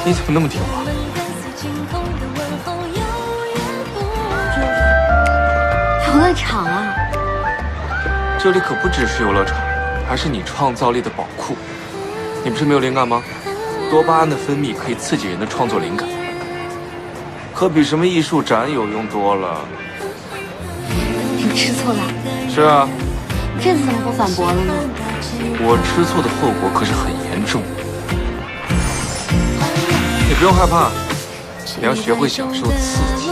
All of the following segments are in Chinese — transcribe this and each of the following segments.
你怎么那么听话？游乐场啊！这里可不只是游乐场，还是你创造力的宝库。你不是没有灵感吗？多巴胺的分泌可以刺激人的创作灵感，可比什么艺术展有用多了。你吃醋了？是啊。这次怎么不反驳了呢？我吃醋的后果可是很严重。你不用害怕，你要学会享受刺激。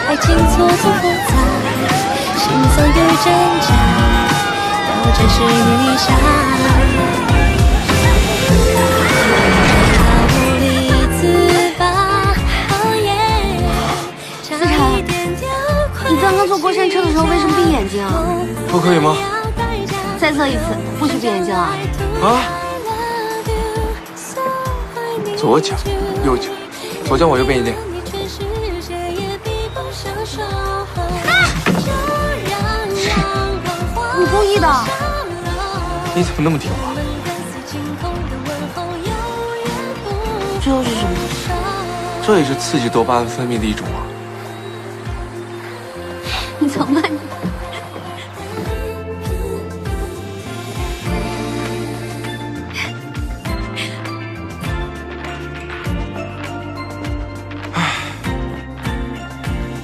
爱情错综复杂，心总有挣扎，到真实雨下。你刚刚坐过山车的时候为什么闭眼睛啊？不可以吗？再测一次，不许闭眼睛啊！啊！左脚，右脚，左脚往右边一点。你故意的！你怎么那么听话？这又是什么？这也是刺激多巴胺分泌的一种啊。你怎么办？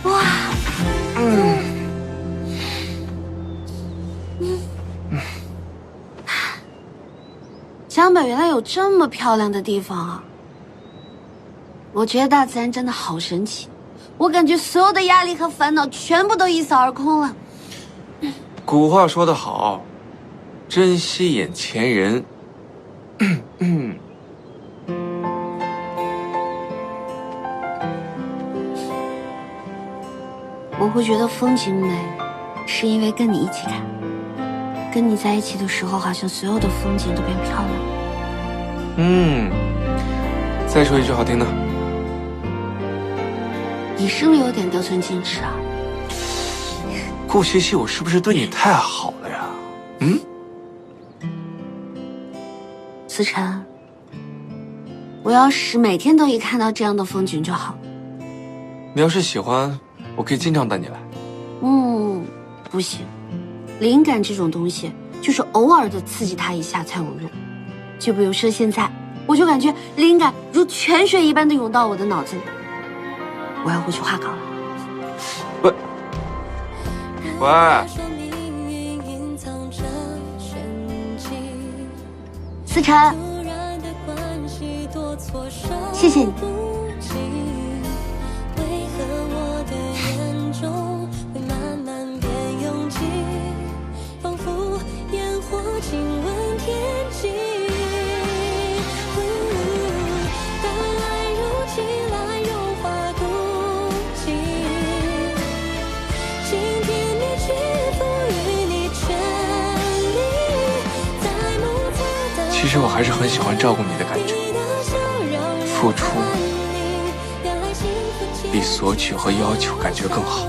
哇！江北原来有这么漂亮的地方啊！我觉得大自然真的好神奇，我感觉所有的压力和烦恼全部都一扫而空了。古话说得好，珍惜眼前人。我会觉得风景美，是因为跟你一起看。跟你在一起的时候，好像所有的风景都变漂亮。再说一句好听的。你是不是有点得寸进尺啊？顾西西，我是不是对你太好了呀？思辰，我要是每天都一看到这样的风景就好。你要是喜欢，我可以经常带你来。不行，灵感这种东西就是偶尔的刺激它一下才有用。就比如说现在，我就感觉灵感如泉水一般的涌到我的脑子里。我要回去画稿了。喂，思辰，谢谢你。其实我还是很喜欢照顾你的感觉，付出比索取和要求感觉更好。